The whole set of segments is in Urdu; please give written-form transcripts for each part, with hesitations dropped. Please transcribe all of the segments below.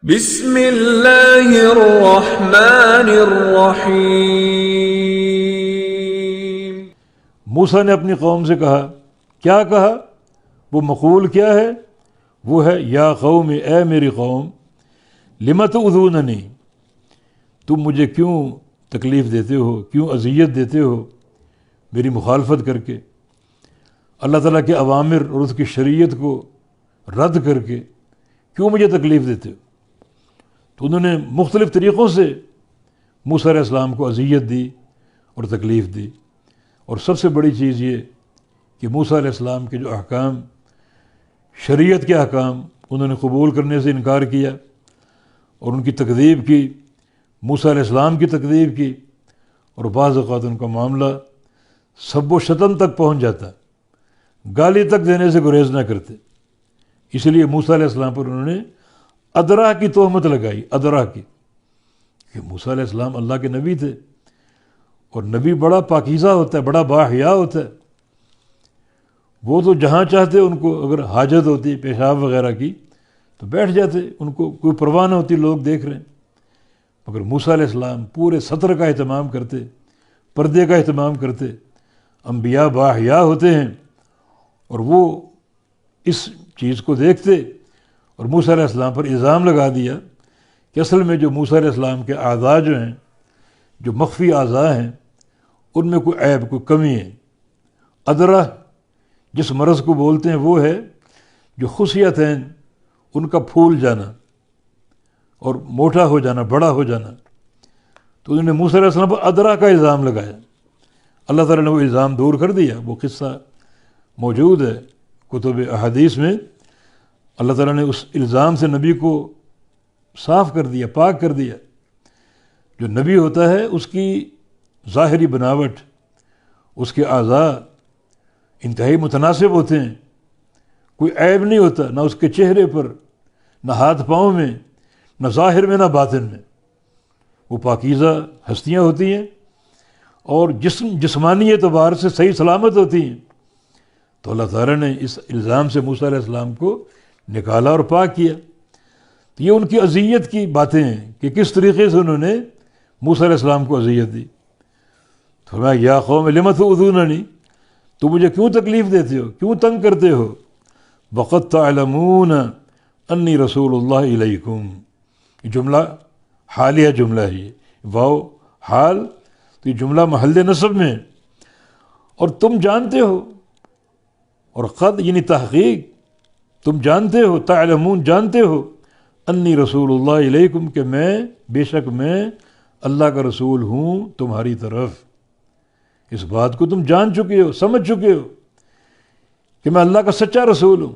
بسم اللہ الرحمن الرحیم۔ موسیٰ نے اپنی قوم سے کہا، کیا کہا؟ وہ مقول کیا ہے؟ وہ ہے یا قوم، اے میری قوم، لم تؤذوننی، تم مجھے کیوں تکلیف دیتے ہو، کیوں اذیت دیتے ہو میری مخالفت کر کے، اللہ تعالیٰ کے اوامر اور اس کی شریعت کو رد کر کے کیوں مجھے تکلیف دیتے ہو؟ تو انہوں نے مختلف طریقوں سے موسیٰ علیہ السلام کو اذیت دی اور تکلیف دی، اور سب سے بڑی چیز یہ کہ موسیٰ علیہ السلام کے جو احکام، شریعت کے احکام، انہوں نے قبول کرنے سے انکار کیا اور ان کی تکذیب کی، موسیٰ علیہ السلام کی تکذیب کی، اور بعض اوقات ان کا معاملہ سب و شتم تک پہنچ جاتا، گالی تک دینے سے گریز نہ کرتے۔ اس لیے موسیٰ علیہ السلام پر انہوں نے ادرا کی تہمت لگائی، ادرا کی، کہ موسیٰ علیہ السلام اللہ کے نبی تھے، اور نبی بڑا پاکیزہ ہوتا ہے، بڑا باحیا ہوتا ہے، وہ تو جہاں چاہتے ان کو اگر حاجت ہوتی پیشاب وغیرہ کی تو بیٹھ جاتے، ان کو کوئی پرواہ نہ ہوتی، لوگ دیکھ رہے ہیں۔ مگر موسیٰ علیہ السلام پورے سطر کا اہتمام کرتے، پردے کا اہتمام کرتے، انبیاء باحیا ہوتے ہیں، اور وہ اس چیز کو دیکھتے اور موسیٰ علیہ السلام پر الزام لگا دیا کہ اصل میں جو موسیٰ علیہ السلام کے اعضاء جو ہیں، جو مخفی اعضاء ہیں، ان میں کوئی عیب، کوئی کمی ہے۔ ادرا جس مرض کو بولتے ہیں وہ ہے جو خصیتین، ان کا پھول جانا اور موٹا ہو جانا، بڑا ہو جانا۔ تو انہوں نے موسیٰ علیہ السلام پر ادرا کا الزام لگایا، اللہ تعالیٰ نے وہ الزام دور کر دیا۔ وہ قصہ موجود ہے کتب احادیث میں، اللہ تعالیٰ نے اس الزام سے نبی کو صاف کر دیا، پاک کر دیا۔ جو نبی ہوتا ہے اس کی ظاہری بناوٹ، اس کے اعضاء انتہائی متناسب ہوتے ہیں، کوئی عیب نہیں ہوتا، نہ اس کے چہرے پر، نہ ہاتھ پاؤں میں، نہ ظاہر میں، نہ باطن میں۔ وہ پاکیزہ ہستیاں ہوتی ہیں اور جسمانی اعتبار سے صحیح سلامت ہوتی ہیں۔ تو اللہ تعالیٰ نے اس الزام سے موسیٰ علیہ السلام کو نکالا اور پاک کیا۔ تو یہ ان کی اذیت کی باتیں ہیں کہ کس طریقے سے انہوں نے موسیٰ علیہ السلام کو اذیت دی۔ تو فرمایا یا قوم لم تؤذوننی، تو مجھے کیوں تکلیف دیتے ہو، کیوں تنگ کرتے ہو؟ وقد تعلمون انی رسول اللہ الیکم، یہ جملہ حالیہ جملہ ہے، یہ واو حال، تو یہ جملہ محل نصب میں ہے، اور تم جانتے ہو، اور قد یعنی تحقیق، تم جانتے ہو، تعلمون جانتے ہو، انی رسول اللہ علیکم کہ میں، بے شک میں اللہ کا رسول ہوں تمہاری طرف۔ اس بات کو تم جان چکے ہو، سمجھ چکے ہو کہ میں اللہ کا سچا رسول ہوں،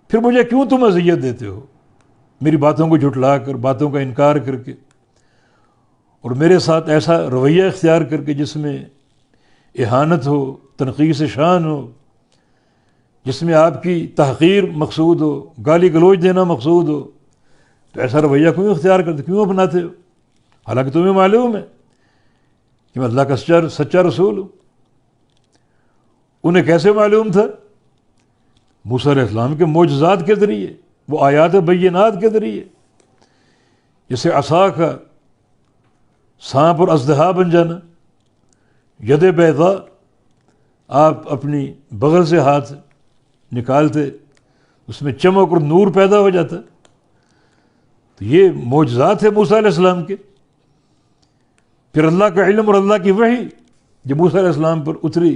پھر مجھے کیوں تم اذیت دیتے ہو میری باتوں کو جھٹلا کر، باتوں کا انکار کر کے، اور میرے ساتھ ایسا رویہ اختیار کر کے جس میں اہانت ہو، تنقیص شان ہو، جس میں آپ کی تحقیر مقصود ہو، گالی گلوچ دینا مقصود ہو، تو ایسا رویہ کیوں اختیار کرتے، کیوں اپناتے ہو؟ حالانکہ تمہیں معلوم ہے کہ میں اللہ کا سچا رسول ہوں۔ انہیں کیسے معلوم تھا؟ موسیٰ علیہ السلام کے معجزات کے ذریعے، وہ آیات بینات کے ذریعے، جیسے عصا کا سانپ اور اژدہا بن جانا، ید بیضاء، آپ اپنی بغل سے ہاتھ نکالتے، اس میں چمک اور نور پیدا ہو جاتا۔ تو یہ معجزات ہے موسیٰ علیہ السلام کے۔ پھر اللہ کا علم اور اللہ کی وحی جب موسیٰ علیہ السلام پر اتری،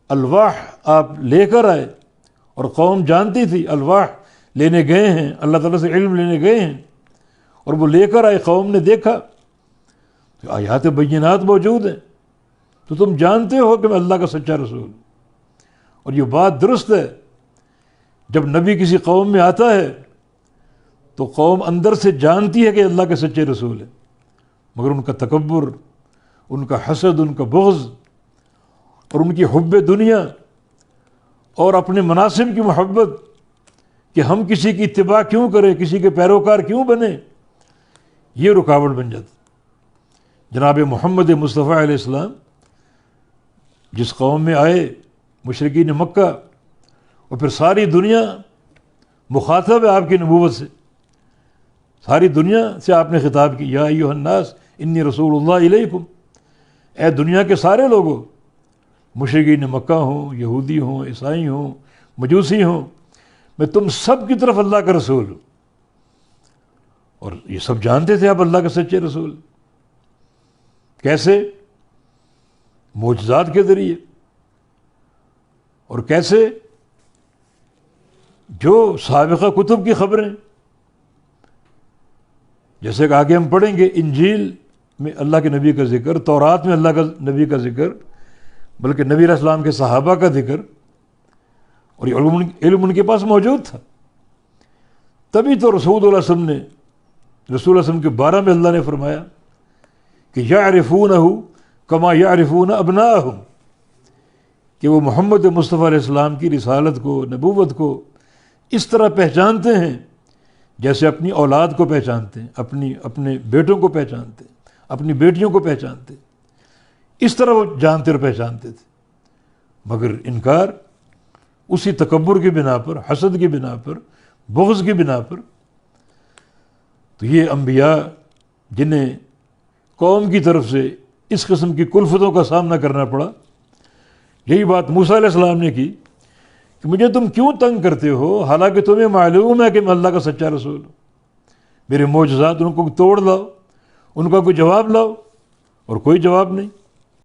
الواح آپ لے کر آئے، اور قوم جانتی تھی الواح لینے گئے ہیں، اللہ تعالیٰ سے علم لینے گئے ہیں، اور وہ لے کر آئے، قوم نے دیکھا تو آیات بینات موجود ہیں، تو تم جانتے ہو کہ میں اللہ کا سچا رسول ہوں۔ اور یہ بات درست ہے، جب نبی کسی قوم میں آتا ہے تو قوم اندر سے جانتی ہے کہ اللہ کے سچے رسول ہیں، مگر ان کا تکبر، ان کا حسد، ان کا بغض، اور ان کی حب دنیا اور اپنے مناصب کی محبت کہ ہم کسی کی اتباع کیوں کریں، کسی کے پیروکار کیوں بنیں، یہ رکاوٹ بن جاتی۔ جناب محمد مصطفیٰ علیہ السلام جس قوم میں آئے، مشرکین مکہ، اور پھر ساری دنیا مخاطب ہے آپ کی نبوت سے، ساری دنیا سے آپ نے خطاب کی، یا ایھا الناس انی رسول اللہ الیکم، اے دنیا کے سارے لوگوں، مشرکین مکہ ہوں، یہودی ہوں، عیسائی ہوں، مجوسی ہوں، میں تم سب کی طرف اللہ کا رسول ہوں۔ اور یہ سب جانتے تھے آپ اللہ کے سچے رسول۔ کیسے؟ معجزات کے ذریعے۔ اور کیسے؟ جو سابقہ کتب کی خبریں، جیسے کہ آگے ہم پڑھیں گے، انجیل میں اللہ کے نبی کا ذکر، تورات میں اللہ کا نبی کا ذکر، بلکہ نبی علیہ السلام کے صحابہ کا ذکر، اور یہ علم ان کے پاس موجود تھا۔ تبھی تو رسول اللہ علیہ وسلم نے، رسول اللہ علیہ وسلم کے بارے میں اللہ نے فرمایا کہ یعرفونہ کما یعرفون ابناءہم، کہ وہ محمد مصطفیٰ علیہ السلام کی رسالت کو، نبوت کو اس طرح پہچانتے ہیں جیسے اپنی اولاد کو پہچانتے ہیں، اپنے بیٹوں کو پہچانتے ہیں، اپنی بیٹیوں کو پہچانتے ہیں۔ اس طرح وہ جانتے اور پہچانتے تھے، مگر انکار اسی تکبر کی بنا پر، حسد کی بنا پر، بغض کی بنا پر۔ تو یہ انبیاء جنہیں قوم کی طرف سے اس قسم کی کلفتوں کا سامنا کرنا پڑا، یہی بات موسیٰ علیہ السلام نے کی کہ مجھے تم کیوں تنگ کرتے ہو، حالانکہ تمہیں معلوم ہے کہ میں اللہ کا سچا رسول ہوں۔ میرے معجزات ان کو توڑ لاؤ، ان کا کوئی جواب لاؤ، اور کوئی جواب نہیں۔